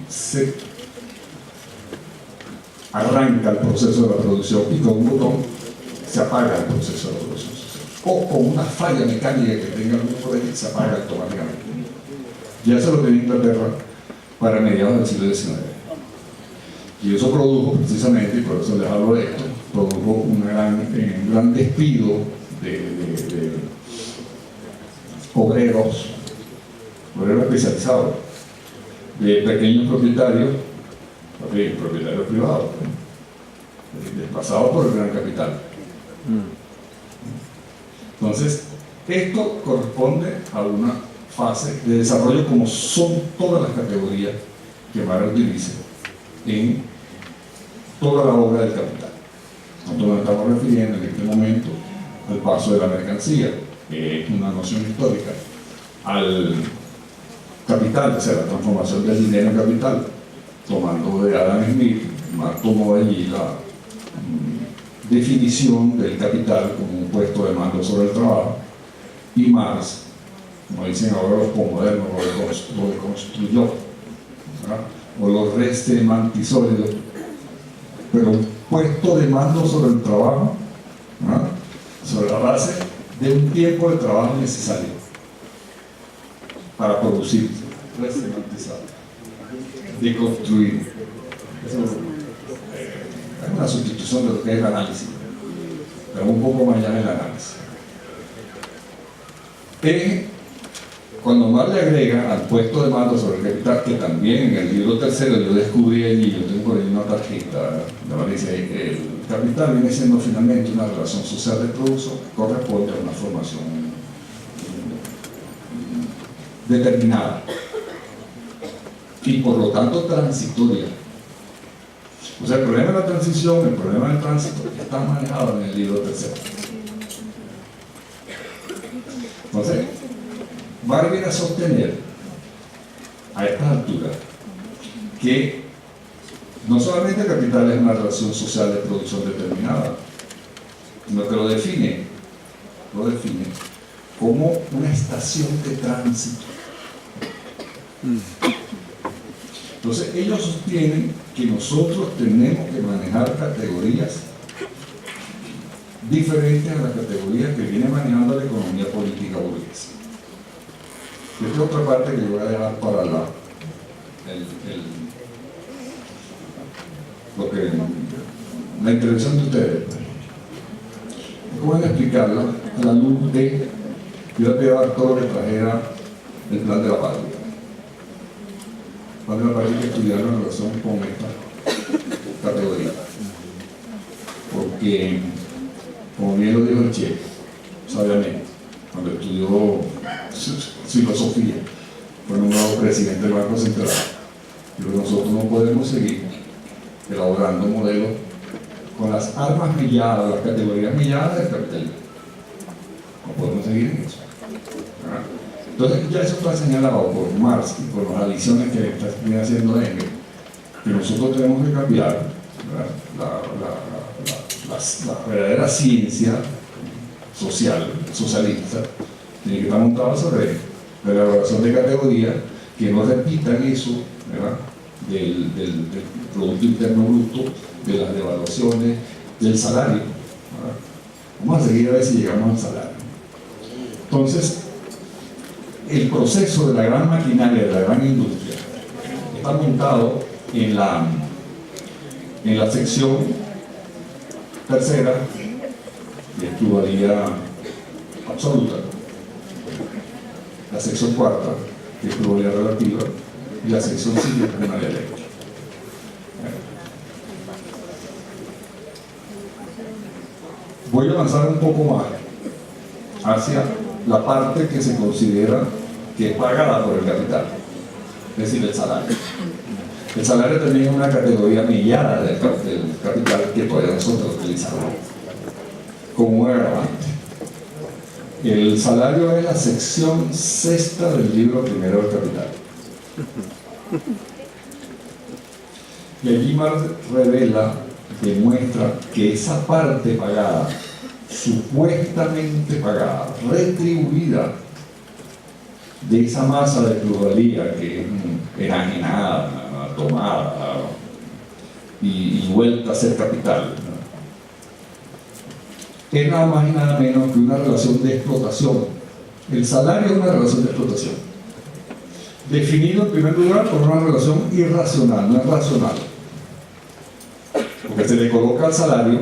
se arranca el proceso de la producción y con un botón se apaga el proceso de la producción social. O con una falla mecánica que tenga algún problema se apaga automáticamente. Ya eso lo tenía Inglaterra para mediados del siglo XIX. Y eso produjo precisamente, y por eso les hablo de esto, produjo un gran despido de obreros especializados, de pequeños propietarios privados, desplazados por el gran capital. Entonces, esto corresponde a una fase de desarrollo como son todas las categorías que Marx utiliza en toda la obra del capital. Nosotros nos estamos refiriendo en este momento al paso de la mercancía, que es una noción histórica, al capital, o sea, la transformación del dinero en capital, tomando de Adam Smith. Marx tomó allí la definición del capital como un puesto de mando sobre el trabajo, y Marx, como dicen ahora los posmodernos, lo deconstruyó, ¿verdad? O lo resemantizó, pero un puesto de mando sobre el trabajo, ¿verdad? Sobre la base de un tiempo de trabajo necesario para producir, resemantizar, deconstruir. Eso es una sustitución de lo que es el análisis, pero un poco más allá del análisis. Cuando Marx le agrega al puesto de mando sobre el capital, que también en el libro tercero yo descubrí allí, yo tengo por ahí una tarjeta, donde dice el capital viene siendo finalmente una relación social de producción que corresponde a una formación determinada y por lo tanto transitoria. O sea, el problema de la transición, el problema del tránsito está manejado en el libro tercero. Entonces, Marx viene a sostener a estas alturas que no solamente el capital es una relación social de producción determinada, sino que lo define como una estación de tránsito. Entonces ellos sostienen que nosotros tenemos que manejar categorías diferentes a las categorías que viene manejando la economía política burguesa. Esta es otra parte que yo voy a dejar para la intervención de ustedes. ¿Cómo van a explicarla a la luz de, yo voy a dar todo lo que trajera el plan de la patria? El plan de la patria que estudiaron en relación con esta categoría. Porque, como bien lo dijo el Che, sabiamente, cuando estudió filosofía, fue nombrado presidente del Banco Central. Pero nosotros no podemos seguir elaborando modelos con las armas milladas, las categorías milladas del capitalismo. No podemos seguir en eso. ¿Verdad? Entonces ya eso está señalado por Marx y por las adiciones que viene haciendo Engels, que nosotros tenemos que cambiar la verdadera ciencia socialista, tiene que estar montada sobre la elaboración de categorías que no repitan eso, ¿verdad? Del Producto Interno Bruto, de las devaluaciones, del salario, ¿verdad? Vamos a seguir a ver si llegamos al salario. Entonces, el proceso de la gran maquinaria, de la gran industria, está montado en la sección tercera, que es pluralidad absoluta, la sección cuarta, que es pluralidad relativa, y la sección 5, que es una dialéctica. Voy a avanzar un poco más hacia la parte que se considera que es pagada por el capital, es decir, el salario. El salario también es una categoría millada del capital que podemos nosotros utilizar como un agravante. El salario es la sección sexta del libro primero del capital. Y allí Marx revela, demuestra que esa parte pagada, supuestamente pagada, retribuida, de esa masa de pluralidad que es enajenada, tomada y vuelta a ser capital, ¿no? Es nada más y nada menos que una relación de explotación. El salario es una relación de explotación, definido en primer lugar por una relación irracional, no es racional, porque se le coloca al salario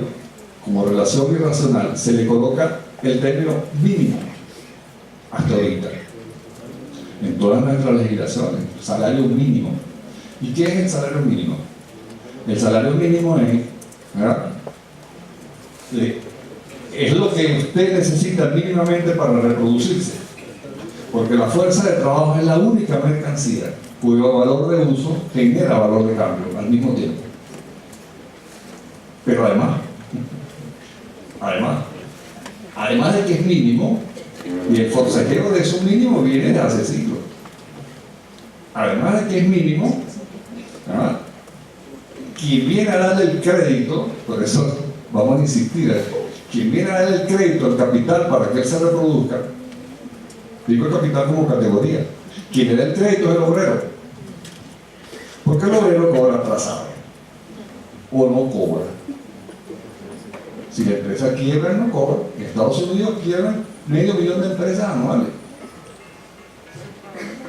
como relación irracional, se le coloca el término mínimo hasta ahorita en todas nuestras legislaciones, salario mínimo. ¿Y qué es el salario mínimo? El salario mínimo es, ¿verdad?, es lo que usted necesita mínimamente para reproducirse, porque la fuerza de trabajo es la única mercancía cuyo valor de uso genera valor de cambio al mismo tiempo. Pero además de que es mínimo, y el forcejeo de eso mínimo viene de hace siglos. Además de que es mínimo, ¿verdad?, quien viene a darle el crédito, por eso vamos a insistir, quien viene a darle el crédito al capital para que él se reproduzca, digo el capital como categoría, quien le da el crédito es el obrero, porque el obrero cobra atrasado o no cobra. Si la empresa quiebra, no cobra. En Estados Unidos quiebran 500.000 de empresas anuales.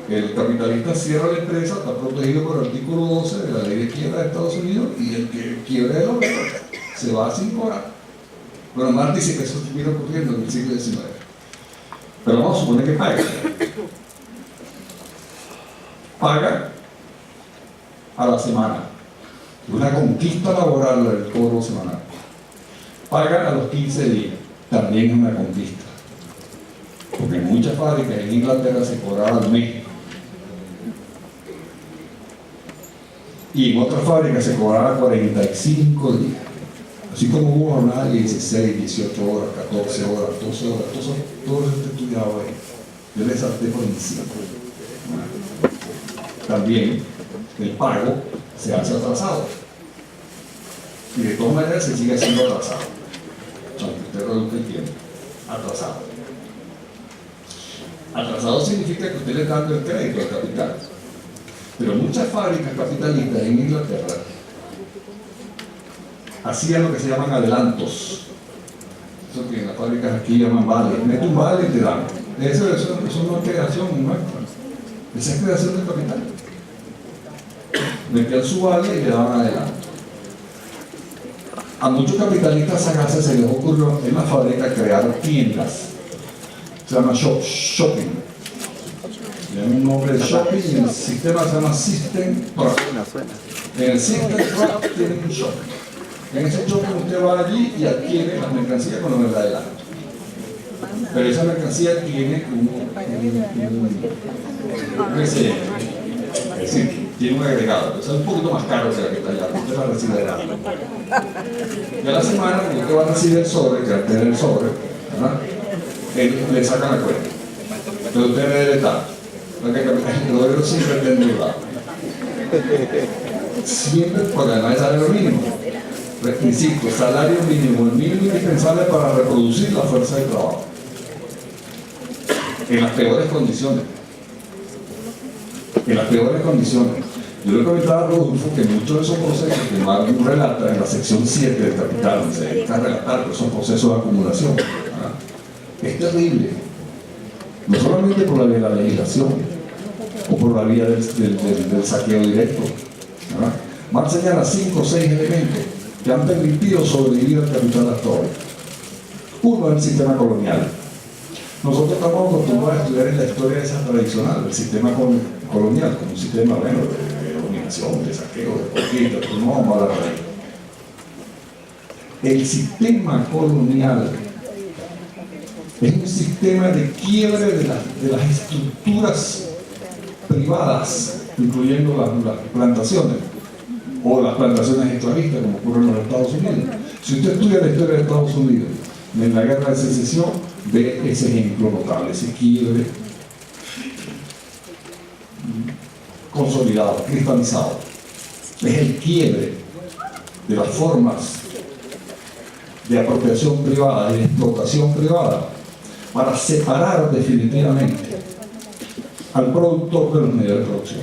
El capitalista cierra la empresa, está protegido por el artículo 12 de la ley de quiebra de Estados Unidos, y el que quiebra el obrero se va sin cobrar. Bueno, Marx dice que eso viene ocurriendo en el siglo XIX. Pero vamos a suponer que paga. Paga a la semana. Una conquista laboral del cobro semanal. Paga a los 15 días. También es una conquista. Porque en muchas fábricas en Inglaterra se cobraba al mes. Y en otras fábricas se cobraba 45 días. Así como hubo jornada de 16, 18 horas, 14 horas, 12 horas, todo eso está estudiado ahí. Yo les salté por encima. También el pago se hace atrasado. Y de todas maneras se sigue siendo atrasado. Aunque usted reduzca el tiempo. Atrasado. Atrasado significa que usted le está dando el crédito al capital. Pero muchas fábricas capitalistas en Inglaterra hacían lo que se llaman adelantos. Eso que en las fábricas aquí llaman vales. Mete un vale y te dan. Eso no es creación nuestra. Esa es creación del capital. Metían su vale y le daban adelanto. A muchos capitalistas sagaces se les ocurrió en la fábrica crear tiendas. Se llama shopping. Tiene un nombre de shopping y el sistema se llama System Truck. En el System Truck tienen un shopping. En ese shopping usted va allí y adquiere las mercancías con los adelanto. Pero esa mercancía tiene es decir, tiene un agregado. Es un poquito más caro que la que está allá. Usted la recibe adelante. Y a la semana, cuando usted va a recibir el sobre, que al tener el sobre, ¿verdad?, le sacan la cuenta. Pero usted le debe estar. El obrero siempre está endeudado. Siempre, porque además sale lo mínimo. Insisto, salario mínimo, el mínimo indispensable para reproducir la fuerza de trabajo. En las peores condiciones. En las peores condiciones. Yo le comentaba a Rodolfo que muchos de esos procesos que Marx relata en la sección 7 del Capital, donde se dedica a relatar que son procesos de acumulación, ¿verdad?, es terrible. No solamente por la vía de la legislación o por la vía del saqueo directo, ¿verdad? Marx señala 5 o 6 elementos que han permitido sobrevivir al capital hasta hoy. Uno es el sistema colonial. Nosotros estamos acostumbrados a estudiar en la historia esa tradicional, el sistema colonial, como un sistema, bueno, de dominación, de saqueo, de conquista, pero no vamos a hablar de él. El sistema colonial es un sistema de quiebre de las estructuras privadas, incluyendo las plantaciones, o las plantaciones esclavistas, como ocurre en los Estados Unidos. Si usted estudia la historia de Estados Unidos, en la Guerra de Secesión, ve ese ejemplo notable, ese quiebre consolidado, cristalizado. Es el quiebre de las formas de apropiación privada y de explotación privada para separar definitivamente al productor de los medios de producción.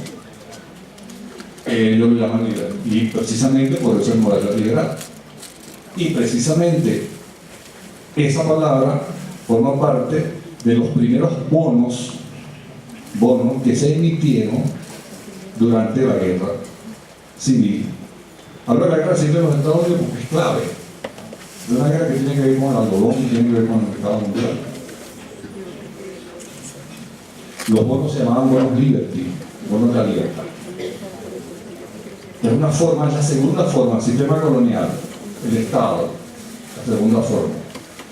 ellos lo llaman liberal. Y precisamente por eso el modelo es liberal. Y precisamente esa palabra forma parte de los primeros bonos que se emitieron durante la guerra civil. Hablo de la guerra civil de los Estados Unidos porque es clave. Es una guerra que tiene que ver con el algodón y tiene que ver con el mercado mundial. Los bonos se llamaban bonos Liberty, bonos de la libertad. Es una forma, es la segunda forma, el sistema colonial, el Estado, la segunda forma.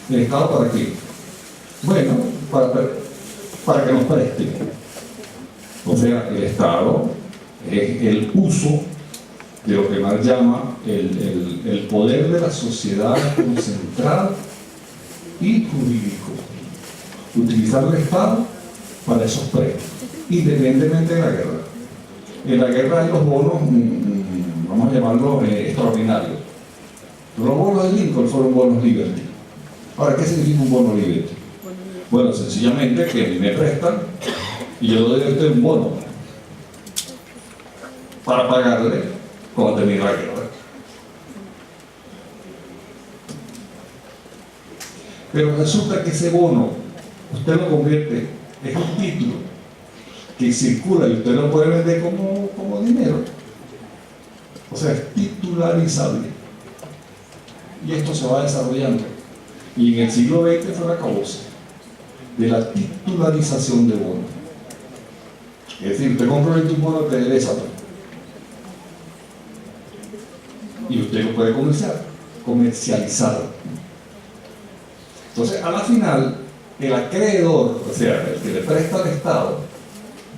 ¿El Estado para qué? Bueno, para que nos presten. O sea, el Estado es el uso de lo que Marx llama el poder de la sociedad concentrado y jurídico. Utilizar el Estado para esos préstamos, independientemente de la guerra. En la guerra hay los bonos, vamos a llamarlos extraordinarios. Los bonos de Lincoln fueron bonos Liberty. Ahora, ¿qué significa un bono Liberty? Bueno, sencillamente que me prestan y yo doy a usted un bono para pagarle cuando termine la guerra. Pero resulta que ese bono usted lo convierte, es un título que circula y usted lo puede vender como dinero. O sea, es titularizable. Y esto se va desarrollando. Y en el siglo XX fue la causa de la titularización de bonos. Es decir, usted compra un bono de Teresa y usted lo puede comercializar. Entonces, a la final, el acreedor, o sea, el que le presta al Estado,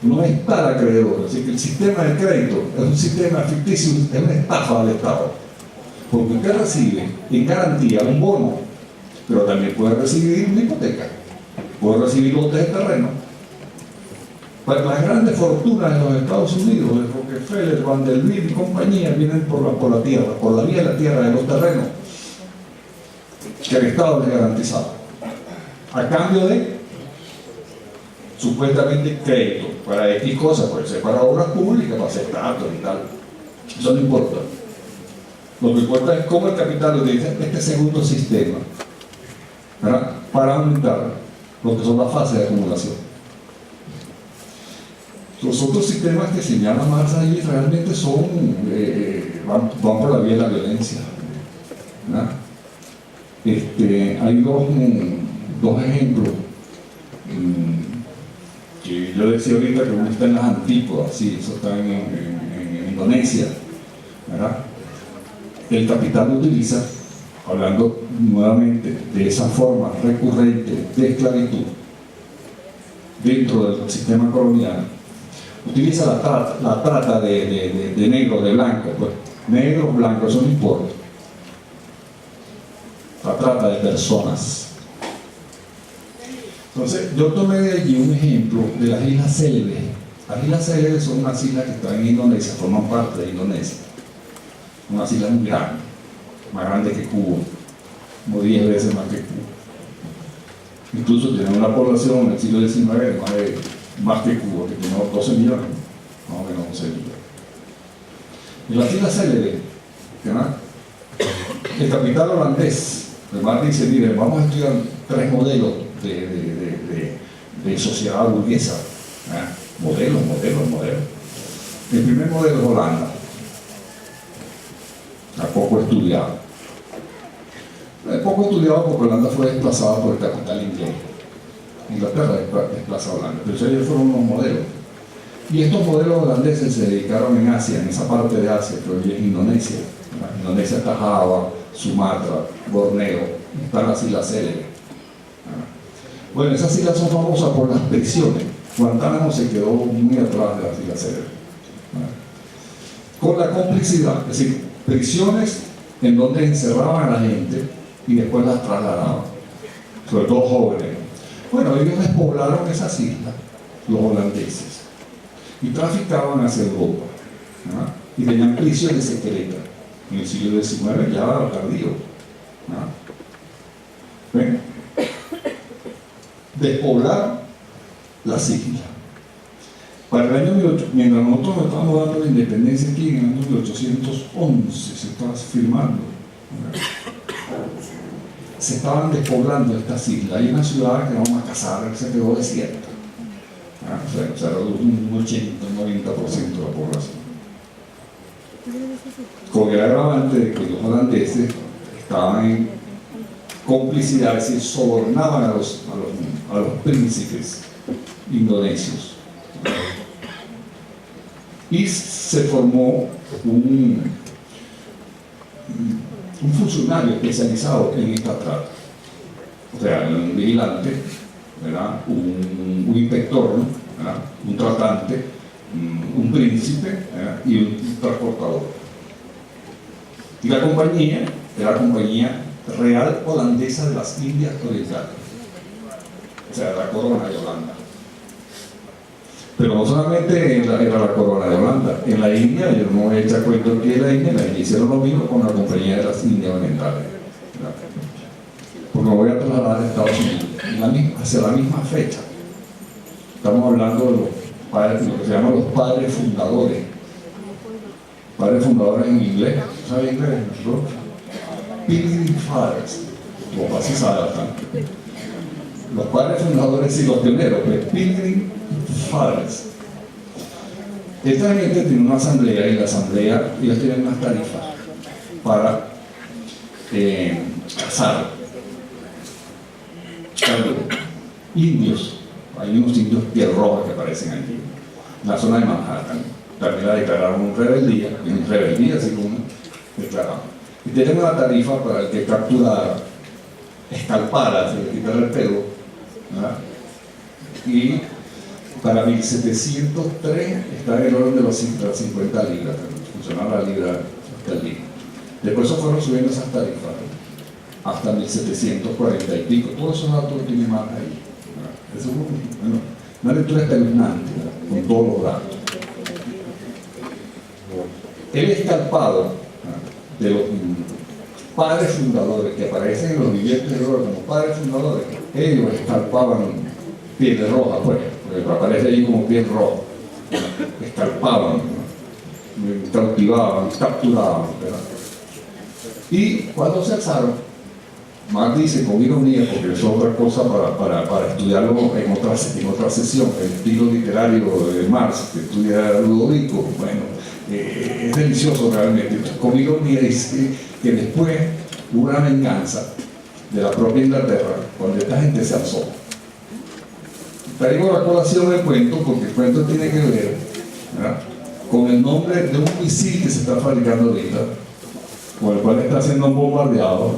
no es tal acreedor. Así que el sistema de crédito es un sistema ficticio, es una estafa al Estado. Porque usted recibe en garantía un bono, pero también puede recibir una hipoteca, puede recibir lotes de terreno. Pues las grandes fortunas de los Estados Unidos, de Rockefeller, Vanderbilt y compañía, vienen por la tierra, por la vía de la tierra, de los terrenos que el Estado les garantizaba, a cambio de supuestamente crédito para X cosas, puede ser para obras públicas, para hacer tratos y tal. Eso no importa. Lo que importa es cómo el capital utiliza este segundo sistema, ¿verdad?, para aumentar lo que son las fases de acumulación. Los otros sistemas que señala Marx allí realmente son, van por la vía de la violencia, ¿verdad? Hay dos ejemplos que yo decía ahorita, que uno está en las antípodas, sí, eso está en Indonesia, ¿verdad? El capital utiliza, hablando nuevamente de esa forma recurrente de esclavitud dentro del sistema colonial, utiliza la trata de negros, de blancos, pues, negros, blancos, eso no importa. La trata de personas. Entonces, yo tomé de allí un ejemplo de las Islas Célebes. Las Islas Célebes son unas islas que están en Indonesia, forman parte de Indonesia. Unas islas muy grandes, más grandes que Cuba, como 10 veces más que Cuba. Incluso tienen una población en el siglo XIX más que Cuba, que tiene 12 millones, más o menos 11 millones. En las Islas Célebes, el capital holandés, además dice, miren, vamos a estudiar 3 modelos de sociedad burguesa. Modelos. El primer modelo es Holanda, poco estudiado. Poco estudiado porque Holanda fue desplazada por el capital inglés. Inglaterra desplaza a Holanda, pero ellos fueron unos modelos. Y estos modelos holandeses se dedicaron en Asia, en esa parte de Asia, que hoy es Indonesia. Indonesia está Java, Sumatra, Borneo, están las Islas Célebes. Bueno, esas islas son famosas por las prisiones. Guantánamo se quedó muy atrás de las Islas Célebes. Con la complicidad, es decir, prisiones en donde encerraban a la gente y después las trasladaban, sobre todo jóvenes. Bueno, ellos despoblaron esas islas, los holandeses, y traficaban hacia Europa, ¿no? Y tenían prisiones secretas en el siglo XIX, ya tardío, ¿no? ¿Ven? Despoblaron las islas Para el año 1800, mientras nosotros nos estábamos dando la independencia aquí, en el año 1811 se estaba firmando, se estaban despoblando estas islas. Hay una ciudad que vamos a casar, se quedó desierta. O sea, un 80-90% de la población. Con el agravante de que los holandeses estaban en complicidad, es decir, sobornaban a los príncipes indonesios. Y se formó un funcionario especializado en esta trata. O sea, un vigilante, ¿verdad? Un inspector, ¿verdad? Un tratante, un príncipe, ¿verdad? Y un transportador. Y la compañía era la Compañía Real Holandesa de las Indias Orientales, o sea, la corona de Holanda. Pero no solamente era la corona de Holanda, en la India, yo no he hecho cuento que en la India hicieron lo mismo con la Compañía de las Indias Orientales. Porque me voy a trasladar a Estados Unidos, hacia la misma fecha. Estamos hablando de los padres, lo que se llaman los padres fundadores. Padres fundadores en inglés, ¿sabes inglés? Pilgrim Fathers, como casi sabe bastante. Los padres fundadores y los pioneros, pues, Pilgrim Fathers. Esta gente tiene una asamblea, y la asamblea, ellos tienen unas tarifas para cazar indios. Hay unos indios piel roja que aparecen aquí, en la zona de Manhattan. También la declararon rebeldía, así como declararon. Y tienen una tarifa para el que capturara, escalpara, se le quitara el pelo, ¿verdad? Y para 1703 está en el orden de las 50 libras, funcionaba la libra esterlina. Después se fueron subiendo esas tarifas hasta 1740 y pico. Todos esos datos tienen más ahí. Eso es bueno, una lectura espeluznante, con todos los datos. El escalpado de los padres fundadores que aparecen en los billetes de oro como padres fundadores, ellos escalpaban piel roja, pues, porque aparece ahí como piel roja. Escalpaban, cautivaban, capturaban, ¿verdad? Y cuando se alzaron, Marx dice con ironía, porque es otra cosa para estudiarlo en otra sesión, el estilo literario de Marx, que estudia Ludovico, bueno, es delicioso realmente. Con ironía dice que después hubo una venganza de la propia Inglaterra cuando esta gente se alzó. Traigo la colación del cuento porque el cuento tiene que ver, ¿verdad?, con el nombre de un misil que se está fabricando ahorita, con el cual está siendo bombardeado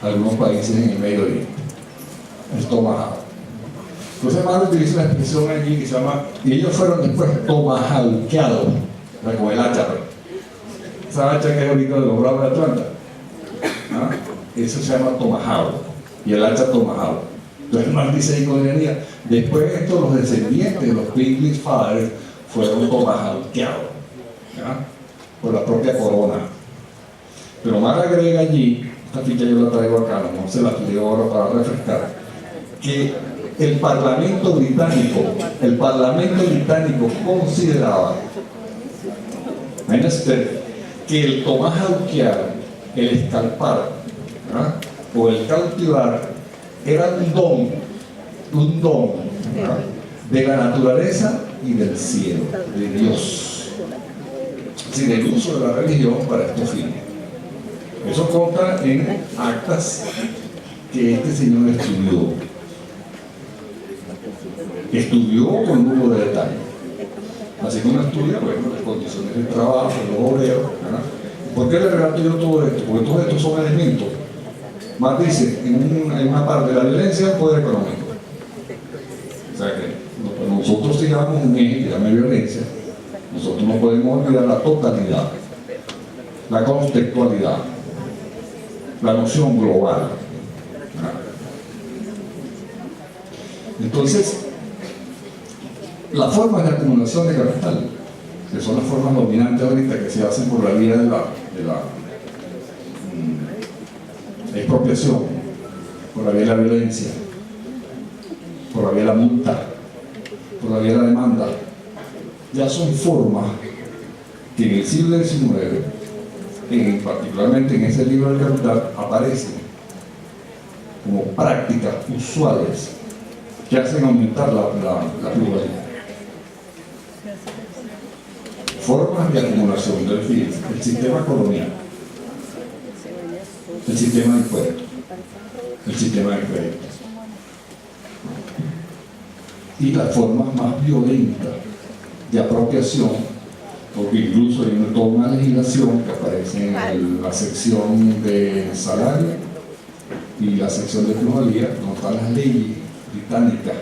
algunos países en el Medio Oriente, el Tomahawk. Entonces Marx utiliza una expresión allí que se llama, y ellos fueron después tomahawkeados, con el hacha, esa hacha que es ahorita de los Bravos de Atlanta, ¿ah? Eso se llama tomahawk, y el hacha tomahawk. Entonces Marx dice ahí con ironía, después de esto los descendientes de los Pilgrim Fathers fueron tomahawkeados, ¿ah?, por la propia corona. Pero Marx agrega allí, esta ficha yo la traigo acá, no se la leo ahora para refrescar, que el Parlamento británico consideraba, que el tomahawkear, el escalpar, ¿verdad?, o el cautivar era un don, ¿verdad?, de la naturaleza y del cielo, de Dios, sin el uso de la religión para estos fines. Eso consta en actas que este señor estudió con lujo de detalle. Así que uno estudia, bueno, las condiciones de trabajo, los obreros, ¿verdad? ¿Por qué le relato yo todo esto? Porque todos estos son elementos. Marx dice, en una parte de la violencia, el poder económico. O sea que nosotros sigamos un eje que llama violencia, nosotros no podemos olvidar la totalidad, la contextualidad, la noción global. Entonces, las formas de acumulación de capital, que son las formas dominantes ahorita que se hacen por la vía de la expropiación, por la vía de la violencia, por la vía de la multa, por la vía de la demanda, ya son formas que en el siglo XIX, particularmente en ese libro del Capital, aparecen como prácticas usuales que hacen aumentar la pluralidad. Formas de acumulación, entonces fíjense, el sistema colonial, el sistema de impuestos, el sistema de crédito y las formas más violentas de apropiación, porque incluso hay toda una legislación que aparece en la sección de salario y la sección de plusvalía, donde están las leyes británicas,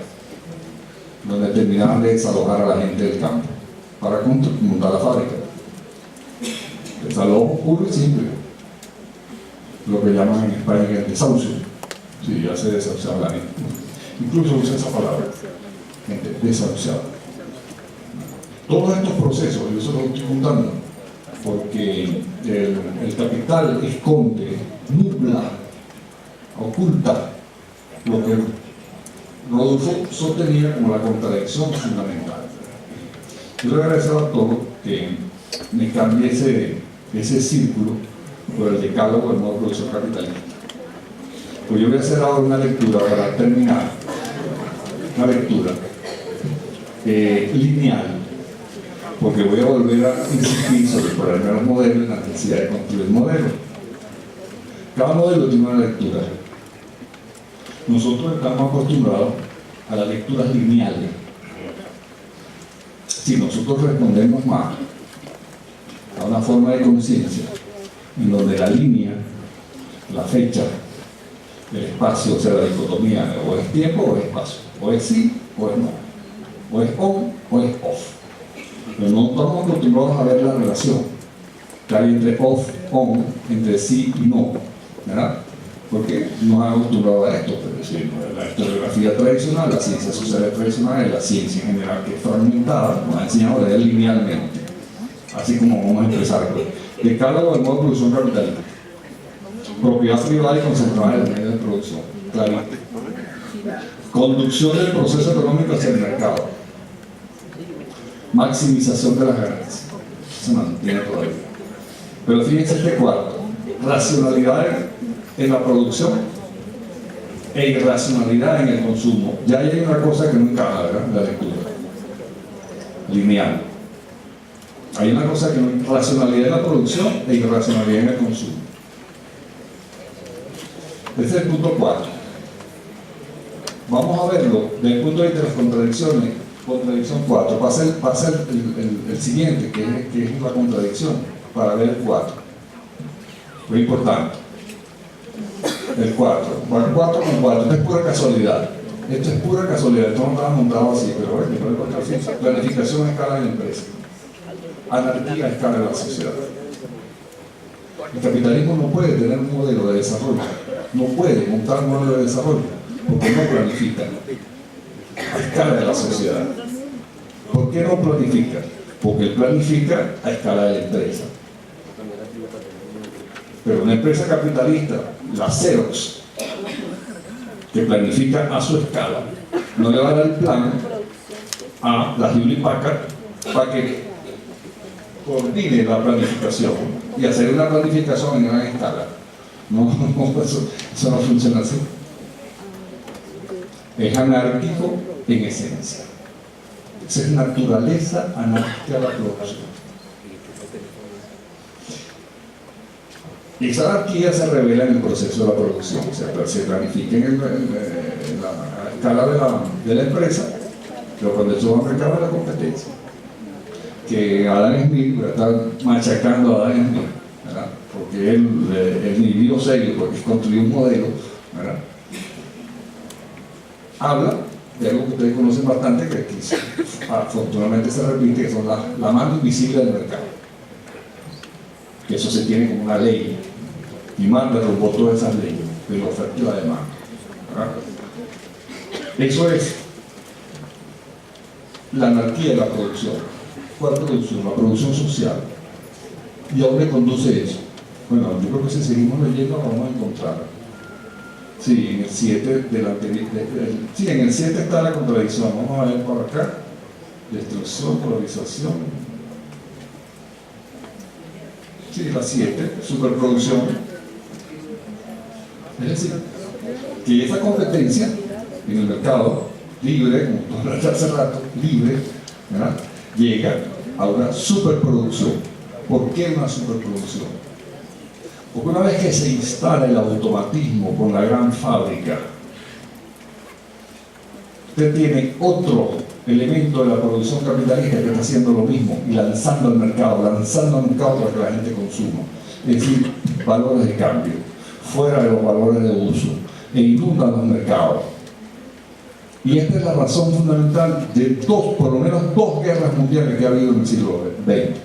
donde terminaban de desalojar a la gente del campo para montar la fábrica. Desalojo puro y simple, lo que llaman en España el desahucio. Sí, ya se desahuciaba la gente. Incluso usa esa palabra, gente desahuciada. Todos estos procesos, yo se los estoy contando, porque el capital esconde, nubla, oculta lo que Rodolfo sostenía como la contradicción fundamental. Yo le agradezco a todos que me cambie ese círculo por el decálogo del modo de producción capitalista. Pues yo voy a hacer ahora una lectura para terminar, una lectura lineal, porque voy a volver a insistir sobre ponerme los modelos y la necesidad de construir modelos. Cada modelo tiene una lectura. Nosotros estamos acostumbrados a las lecturas lineales. Si nosotros respondemos más a una forma de conciencia en donde la línea, la fecha, el espacio, o sea, la dicotomía, o es tiempo o es espacio, o es sí o es no, o es on o es off. Pero no estamos acostumbrados a ver la relación que hay entre off, on, entre sí y no, ¿verdad? Porque nos han acostumbrado a esto, pero si la historiografía tradicional, la ciencia social tradicional, la ciencia en general que es fragmentada, nos ha enseñado a leer linealmente, así como vamos a empezar. Decálogo del modo de producción capitalista. Propiedad privada y concentrada en el medio de producción. Clarito. Conducción del proceso económico hacia el mercado. Maximización de las ganancias. Se mantiene todavía. Pero fíjense este cuarto. Racionalidad en la producción e irracionalidad en el consumo. Ya hay una cosa que no encaja, ¿verdad? La lectura. Lineal. Hay una cosa que no es racionalidad en la producción e irracionalidad en el consumo. Ese es el punto 4. Vamos a verlo desde el punto de vista de las contradicciones. Contradicción 4. Pasa el siguiente, que es la contradicción, para ver el 4. Muy importante. El 4. Bueno, 4 con 4. Esto es pura casualidad. Esto es pura casualidad. Esto no estaba montado así, pero bueno, planificación a escala de la empresa. Anarquía a escala de la sociedad. El capitalismo no puede tener un modelo de desarrollo, no puede montar un modelo de desarrollo, porque no planifica a escala de la sociedad. ¿Por qué no planifica? Porque él planifica a escala de la empresa. Pero una empresa capitalista, la Xerox, que planifica a su escala, no le va a dar el plan a la Hewlett Packard para que coordine la planificación y hacer una planificación en gran escala. No, eso no funciona así. Es anárquico en esencia. Esa es naturaleza anárquica de la producción. Y esa anarquía se revela en el proceso de la producción, o sea, se planifica en la escala de la empresa, pero cuando eso va a mercado es la competencia. Que Adam Smith está machacando a Adam Smith, ¿verdad? Porque él vivió serio, porque construyó un modelo, ¿verdad? Habla de algo que ustedes conocen bastante, que afortunadamente se repite, que son la mano invisible del mercado. Que eso se tiene como una ley, y manda los votos de esas leyes, de la oferta y la demanda, ¿verdad? Eso es la anarquía de la producción. ¿Cuál producción? La producción social. ¿Y a dónde conduce eso? Bueno, yo creo que si seguimos leyendo lo vamos a encontrar. Sí, en el 7 del anterior. Sí, en el 7 está la contradicción. Vamos a ver por acá. destrucción, polarización. Sí, la 7, superproducción. Es decir, que esa competencia en el mercado libre, como tú hablaste hace rato, libre, ¿verdad?, llega a una superproducción. ¿Por qué una superproducción? Porque una vez que se instala el automatismo con la gran fábrica, usted tiene otro elemento de la producción capitalista que está haciendo lo mismo y lanzando al mercado para que la gente consuma. Es decir, valores de cambio, fuera de los valores de uso, e inundan los mercados. Y esta es la razón fundamental de por lo menos dos guerras mundiales que ha habido en el siglo XX.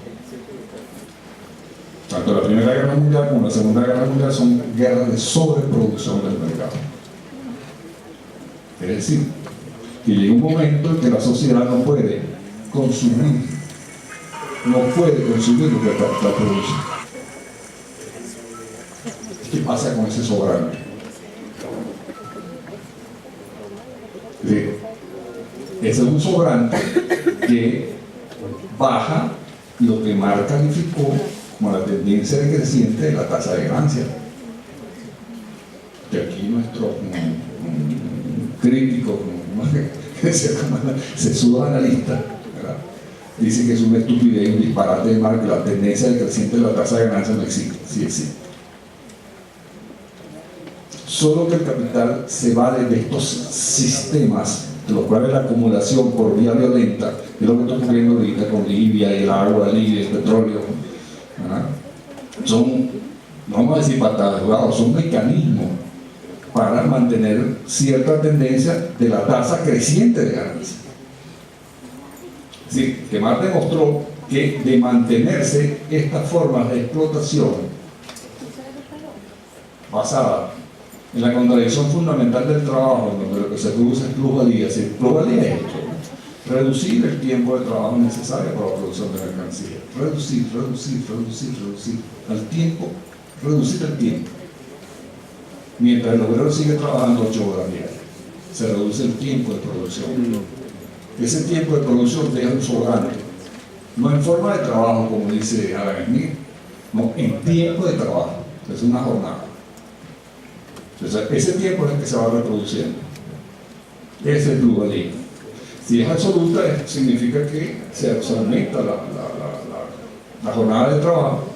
Tanto la Primera Guerra Mundial como la Segunda Guerra Mundial son guerras de sobreproducción del mercado. Es decir, que llega un momento en que la sociedad no puede consumir lo que produce. ¿Qué pasa con ese sobrante? Ese es un sobrante que baja lo que Marx calificó como la tendencia decreciente de la tasa de ganancia. Que aquí nuestro crítico, sesudo analista, ¿verdad?, dice que es una estupidez, un disparate de Marx, que la tendencia decreciente de la tasa de ganancia no existe. Sí existe. Solo que el capital se vale de estos sistemas, de los cuales la acumulación por vía violenta, que es lo que está ocurriendo ahorita con Libia y el agua, y el petróleo, ¿verdad?, son, no vamos a decir patadas de jugados, son mecanismos para mantener cierta tendencia de la tasa creciente de ganancia. Es decir, que Marx demostró que de mantenerse estas formas de explotación basada en la contradicción fundamental del trabajo, donde lo que se produce es plusvalía. Si plusvalía es esto: reducir el tiempo de trabajo necesario para la producción de mercancía. Reducir el tiempo, reducir el tiempo. Mientras el obrero sigue trabajando 8 horas diarias, se reduce el tiempo de producción. Ese tiempo de producción deja un sobrante, no en forma de trabajo, como dice Adam Smith, no, en tiempo de trabajo. Es una jornada. Entonces, ese tiempo es el que se va reproduciendo. Ese es el plusvalía. Si es absoluta, significa que se aumenta la jornada de trabajo,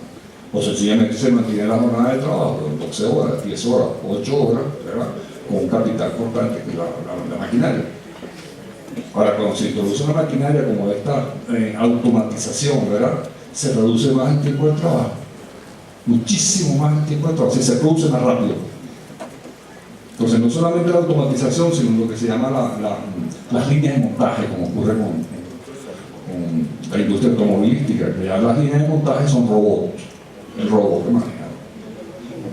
o sencillamente se mantiene la jornada de trabajo de 12 horas, 10 horas, 8 horas, ¿verdad?, con un capital constante que es la maquinaria. Ahora, cuando se introduce una maquinaria como esta automatización, ¿verdad?, se reduce más el tiempo de trabajo, muchísimo más el tiempo de trabajo, se produce más rápido. Entonces, no solamente la automatización, sino lo que se llama las líneas de montaje, como ocurre con la industria automovilística, que ya las líneas de montaje son robots, el robot que maneja,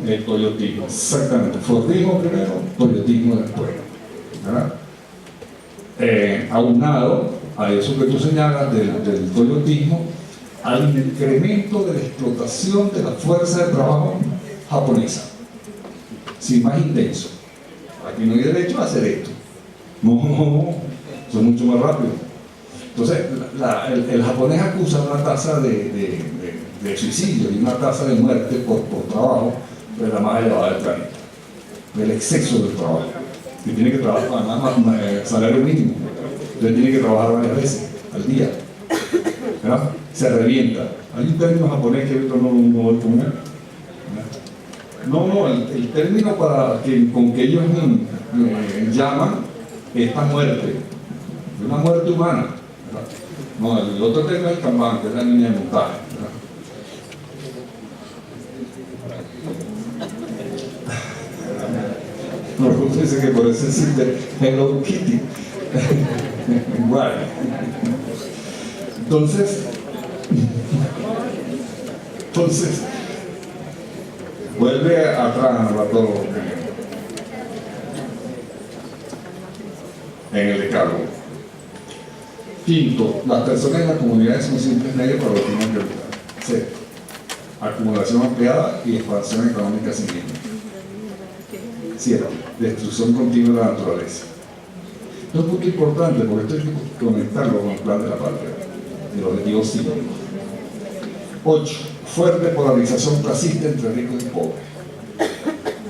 el toyotismo, exactamente, Fordismo primero, toyotismo después, ¿verdad? Aunado a eso que tú señalas del toyotismo, al incremento de la explotación de la fuerza de trabajo japonesa, sí, más intenso. Aquí no hay derecho a hacer esto. No, son mucho más rápido. Entonces, el japonés acusa una tasa de suicidio y una tasa de muerte por trabajo de la más elevada del planeta, del exceso del trabajo. Que tiene que trabajar, además, salario mínimo. Entonces tiene que trabajar varias veces al día, ¿verdad? Se revienta. Hay un término japonés que no voy a poner. No, el término con que ellos llaman esta muerte, una muerte humana, ¿verdad? No, el otro término es el kanban, que es la línea de montaje, ¿verdad? No, dice que por eso existe Hello Kitty. Igual. Entonces, vuelve atrás todo en el decálogo. Quinto, las personas en las comunidades son simples medios para obtener prioridad. Sexto, acumulación ampliada y expansión económica sin límite. 7. Destrucción continua de la naturaleza. Esto es un punto importante porque esto hay que conectarlo con el plan de la patria, el objetivo 5. 8. Fuerte polarización clasista entre ricos y pobres.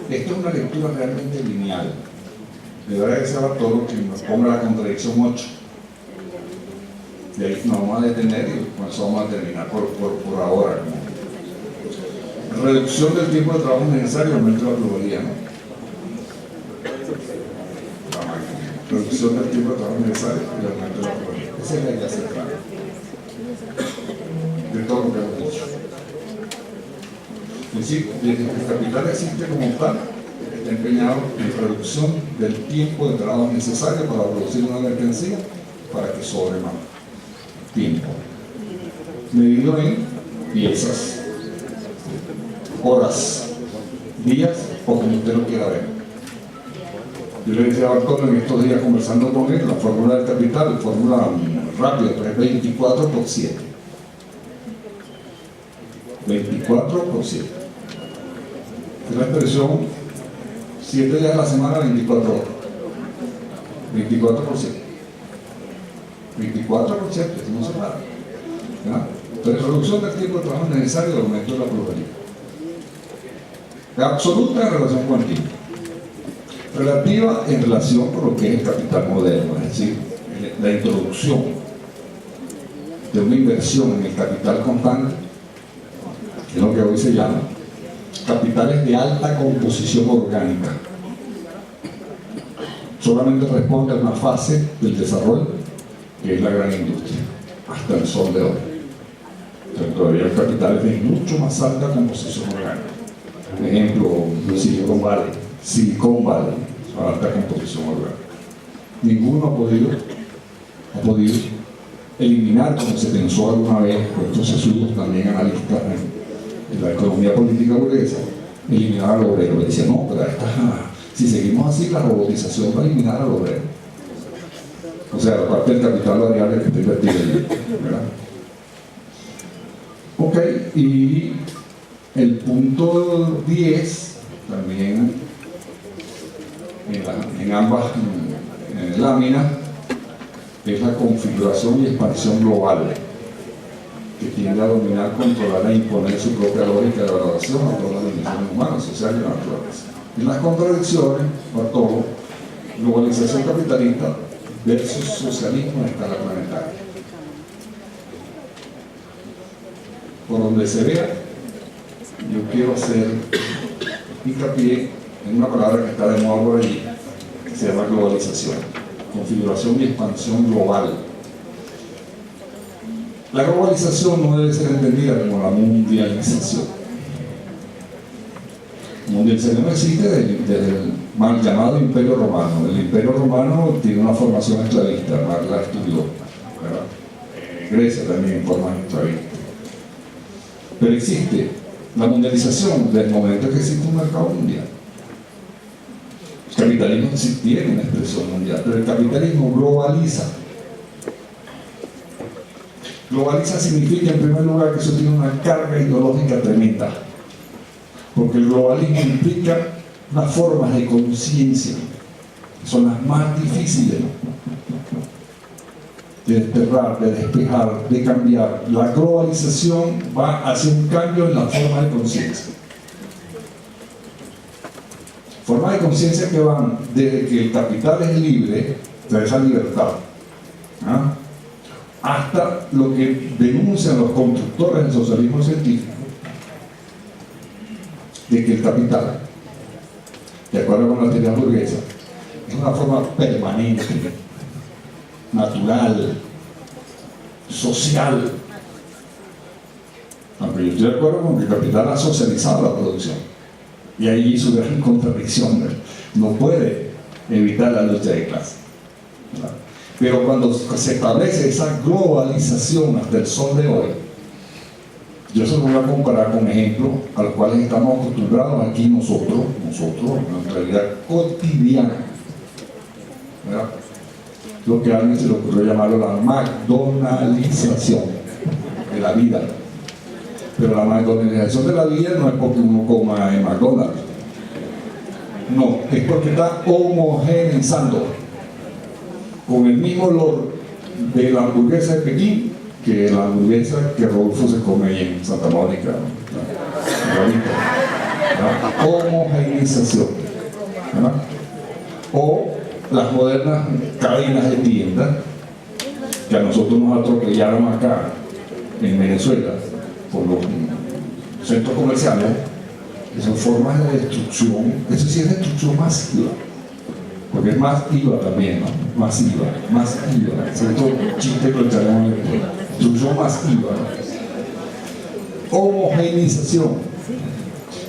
Esto es una lectura realmente lineal. Debería que sea todo que nos ponga la contradicción 8. De ahí nos vamos a detener y con eso vamos a terminar por ahora. Reducción del tiempo de trabajo necesario, aumento de la pluralidad, ¿no? Reducción del tiempo de trabajo necesario y aumento de la pluralidad. Esa es la idea central de todo lo que hemos dicho. Es decir, el capital existe como tal, está empeñado en reducción del tiempo de trabajo necesario para producir una mercancía para que sobre más tiempo, medido en piezas, horas, días o como usted lo quiera ver. Yo le decía a Bartolo en estos días conversando con él, la fórmula del capital, fórmula rápida, pero es 24 por 7. 24 por 7. Es la expresión 7 días a la semana, 24 horas. 24 por 7. 24 por 7, no se para. Entonces, reducción del tiempo de trabajo necesario y aumento de la pluralidad. Absoluta en relación con el tiempo. Relativa en relación con lo que es el capital moderno, es decir, la introducción de una inversión en el capital constante, que es lo que hoy se llama capitales de alta composición orgánica. Solamente responde a una fase del desarrollo, que es la gran industria, hasta el sol de hoy. Entonces, todavía el capital es de mucho más alta composición orgánica. Por ejemplo, Silicon Valley, alta composición orgánica. Ninguno ha podido eliminar, como se pensó alguna vez, por estos sesudos también analistas en la economía política burguesa, eliminar al obrero. Le decía, no, pero si seguimos así, la robotización va a eliminar al obrero. O sea, la parte del capital variable que está invertido allí, ¿verdad? Ok, y el punto 10, también en ambas láminas, es la configuración y expansión global, que tiende a dominar, controlar e imponer su propia lógica de valoración a todas las dimensiones humanas, sociales y naturales. En las contradicciones, Bartolo, globalización capitalista versus socialismo en escala planetaria. Por donde se vea, yo quiero hacer hincapié en una palabra que está de moda por allí, que se llama globalización, configuración y expansión global. La globalización no debe ser entendida como la mundialización. Mundialización no existe desde el mal llamado Imperio Romano. El Imperio Romano tiene una formación esclavista, Marx la estudió, ¿verdad? Grecia también en forma esclavista. Pero existe la mundialización desde el momento que existe un mercado mundial. El capitalismo sí tiene una expresión mundial, pero el capitalismo globaliza. Globaliza significa, en primer lugar, que eso tiene una carga ideológica tremenda, porque el globalismo implica unas formas de conciencia que son las más difíciles de desterrar, de despejar, de cambiar. La globalización va hacia un cambio en la forma de conciencia. Formas de conciencia que van desde que el capital es libre, de esa libertad, hasta lo que denuncian los constructores del socialismo científico, de que el capital, de acuerdo con la teoría burguesa, es una forma permanente, natural, social. Aunque yo estoy de acuerdo con que el capital ha socializado la producción, y ahí su gran contradicción, no puede evitar la lucha de clase, ¿verdad? Pero cuando se establece esa globalización hasta el sol de hoy, yo se lo voy a comparar con ejemplos a los cuales estamos acostumbrados aquí nosotros en nuestra vida cotidiana, ¿verdad? Lo que a alguien se le ocurrió llamarlo la McDonaldización de la vida. Pero la McDonaldización de la vida no es porque uno coma en McDonald's, no, es porque está homogeneizando. con el mismo olor de la hamburguesa de Pekín que la hamburguesa que Rodolfo se come ahí en Santa Mónica, ¿no? Homogeneización, ¿no? O las modernas cadenas de tiendas que a nosotros nos atropellaron acá en Venezuela por los centros comerciales. Son formas de destrucción, eso sí es destrucción masiva, porque es más IVA también, ¿no? Más IVA, cierto chiste que lo echaremos después. Destrucción masiva, ¿no? Homogeneización,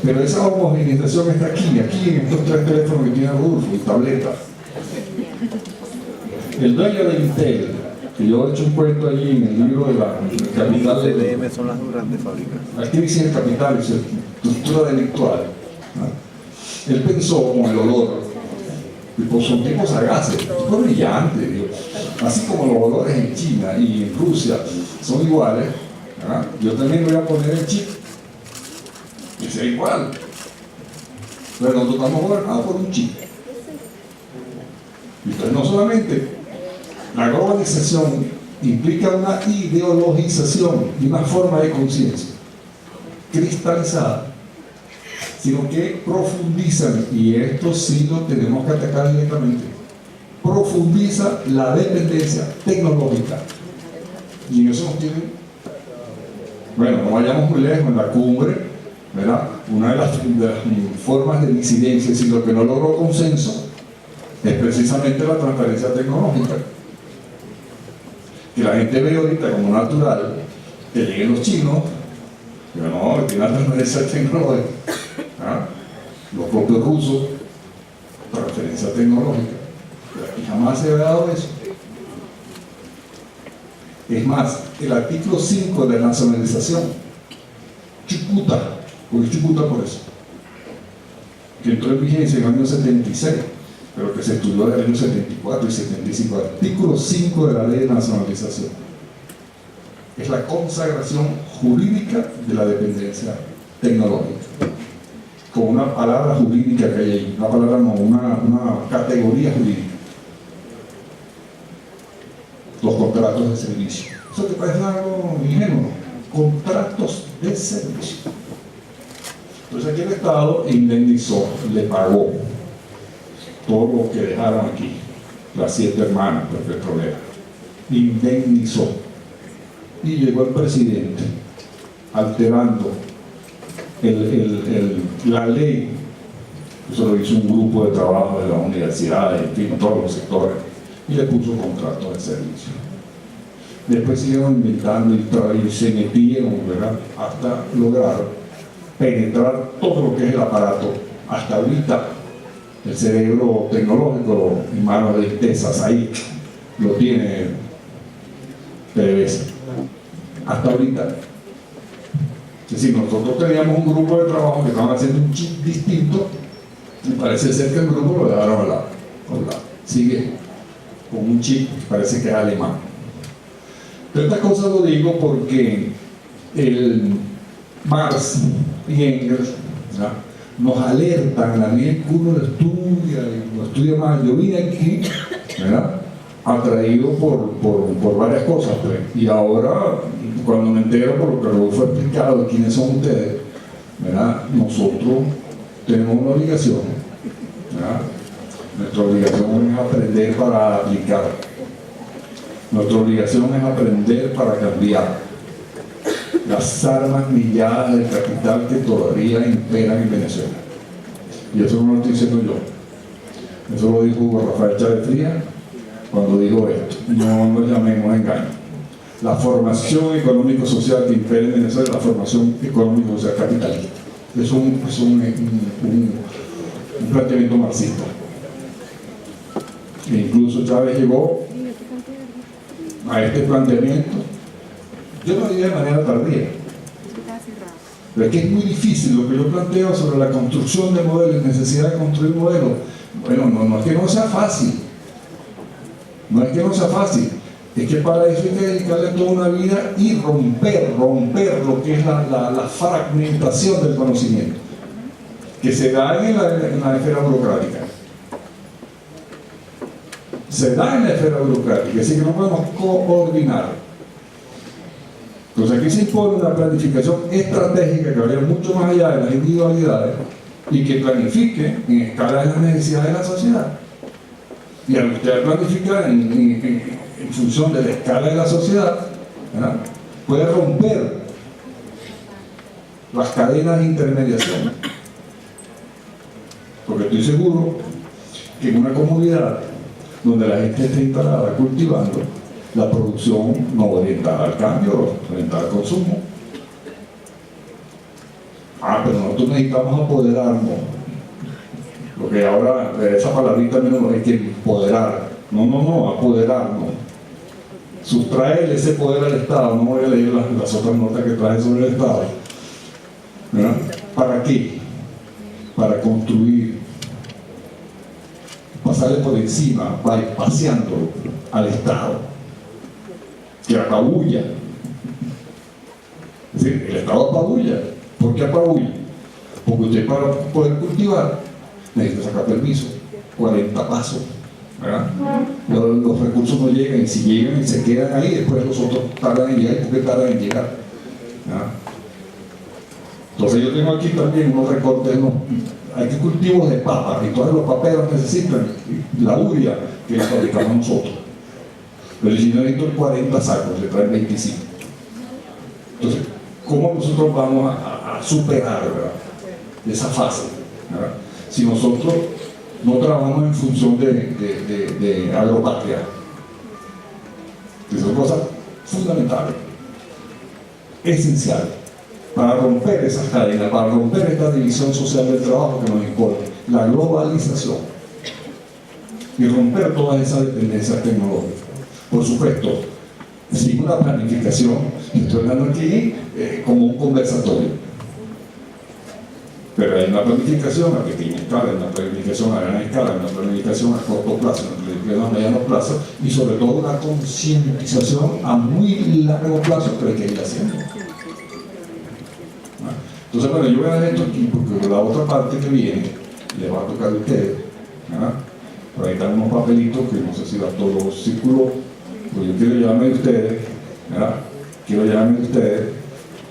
pero esa homogeneización está aquí en estos 3 teléfonos que tiene Rodolfo y tableta. El dueño de Intel, que yo he hecho un cuento allí en el libro de la capital CDM son las grandes fábricas. La crisis del capital y su estructura delictual, ¿no? Él pensó con el olor, tipo, son tipos sagaces, tipos brillantes, digo. Así como los olores en China y en Rusia son iguales, ¿verdad? Yo también voy a poner el chip que sea igual, pero nosotros estamos gobernados por un chip. Y entonces no solamente la globalización implica una ideologización y una forma de conciencia cristalizada, sino que profundizan, y esto sí lo tenemos que atacar directamente, profundiza la dependencia tecnológica. Y en eso nos tienen, bueno, no vayamos muy lejos, en la cumbre, ¿verdad? Una de las formas de disidencia, es decir, lo que no logró consenso, es precisamente la transferencia tecnológica. Que la gente ve ahorita como natural que lleguen los chinos, pero no, que tiene la transferencia tecnológica, ¿ah? Los propios rusos, transferencia tecnológica, pero aquí jamás se ha dado eso. Es más, el artículo 5 de la nacionalización, Chucuta, porque Chucuta por eso, que entró en vigencia en el año 76, pero que se estudió en el año 74 y 75, artículo 5 de la ley de nacionalización. Es la consagración jurídica de la dependencia tecnológica, con una palabra jurídica que hay ahí, una palabra no, una categoría jurídica. Los contratos de servicio. Eso te parece algo ingenuo, contratos de servicio. Entonces aquí el Estado indemnizó, le pagó todo lo que dejaron aquí, las 7 hermanas petroleras, indemnizó, y llegó el presidente alterando la ley. Eso lo hizo un grupo de trabajo de las universidades, en fin, todos los sectores, y le puso contrato de servicio. Después siguieron inventando y se metieron, ¿verdad?, hasta lograr penetrar todo lo que es el aparato. Hasta ahorita el cerebro tecnológico en manos de Intesa, ahí lo tiene PDVSA. Hasta ahorita. Es decir, nosotros teníamos un grupo de trabajo que estaban haciendo un chip distinto, y parece ser que el grupo lo dejaron a lado. Sigue con un chip, parece que es alemán. Pero esta cosa lo digo porque el Marx y Engels, ¿verdad?, nos alertan a la medida que uno lo estudia más. Yo vine aquí, ¿verdad?, atraído por varias cosas, pues. Y ahora, cuando me entero por lo que Rodolfo ha explicado de quiénes son ustedes, ¿verdad?, nosotros tenemos una obligación, ¿verdad? Nuestra obligación es aprender para aplicar. Nuestra obligación es aprender para cambiar las armas milladas del capital que todavía imperan en Venezuela. Y eso no lo estoy diciendo yo. Eso lo dijo Hugo Rafael Chávez Frías cuando dijo esto. No nos llamemos engaño. La formación económico-social que impera en Venezuela es la formación económico-social capitalista. Es un planteamiento marxista. E incluso Chávez llegó a este planteamiento, yo no diría de manera tardía, pero es que es muy difícil lo que yo planteo sobre la construcción de modelos, necesidad de construir modelos. Bueno, no es que no sea fácil, no es que no sea fácil, es que para eso hay que dedicarle toda una vida y romper lo que es la fragmentación del conocimiento que se da en la esfera burocrática. se da en la esfera burocrática, es decir, que no podemos coordinar. Entonces aquí se impone una planificación estratégica que vaya mucho más allá de las individualidades y que planifique en escala de las necesidades de la sociedad. Y al usted planificar en función de la escala de la sociedad, ¿verdad?, puede romper las cadenas de intermediación. Porque estoy seguro que en una comunidad donde la gente esté instalada cultivando, la producción no orientada al cambio, orientada al consumo. Pero nosotros necesitamos apoderarnos. Lo que ahora, esa palabrita menos hay que empoderar. No, apoderarnos. Sustraer ese poder al Estado. No voy a leer las otras notas que trae sobre el Estado. ¿Verdad? ¿Para qué? Para construir, pasarle por encima, paseándolo al Estado, que apabulla. Es decir, el Estado apabulla. ¿Por qué apabulla? Porque usted, para poder cultivar, necesita sacar permiso, 40 pasos, ¿verdad? Los recursos no llegan, y si llegan y se quedan ahí, después los otros tardan en llegar. ¿Y por qué tardan en llegar? ¿Verdad? Entonces yo tengo aquí también unos recortes, hay que cultivos de papas, y todos los paperos necesitan la uria que la fabricamos nosotros. Pero si no necesito 40 sacos, le traen 25. Entonces, ¿cómo nosotros vamos a superar, ¿verdad?, esa fase, ¿verdad?, si nosotros no trabajamos en función de agropatria? Que son cosas fundamentales, esenciales, para romper esas cadenas, para romper esta división social del trabajo que nos impone, la globalización, y romper todas esas dependencias tecnológicas. Por supuesto, sin una planificación. Estoy hablando aquí como un conversatorio, pero hay una planificación a pequeña escala, hay una planificación a gran escala, hay una planificación a corto plazo, una planificación a mediano plazo, y sobre todo una concientización a muy largo plazo que hay que ir haciendo. Entonces, bueno, yo voy a dar esto aquí porque la otra parte que viene le va a tocar a ustedes, ¿verdad? Por ahí están unos papelitos que no sé si da todos los círculos, pues yo quiero llevarme de ustedes, ¿verdad? Quiero llevarme de ustedes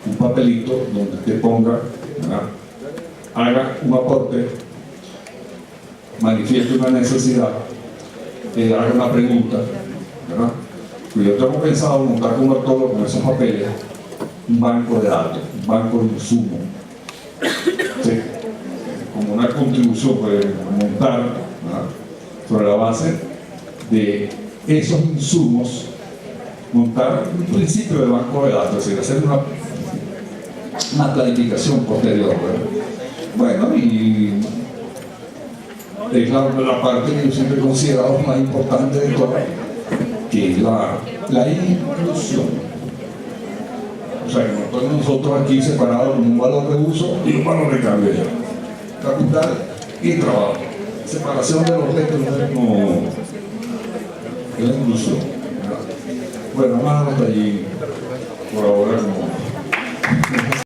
un papelito donde usted ponga, ¿verdad?, haga un aporte, manifieste una necesidad, haga una pregunta, ¿verdad? Pues yo tengo pensado montar con todo con esos papeles un banco de datos, un banco de insumos, ¿sí?, como una contribución, pues montar, ¿verdad?, sobre la base de esos insumos, montar un principio de banco de datos, es decir, hacer una planificación posterior, ¿verdad? Bueno, y es la parte que yo siempre he considerado más importante de todo, que es la inclusión. O sea, que no estamos nosotros aquí separados en un valor de uso y un valor de cambio ya. Capital y trabajo. Separación de los restos no es la inclusión. Bueno, vamos hasta allí por ahora como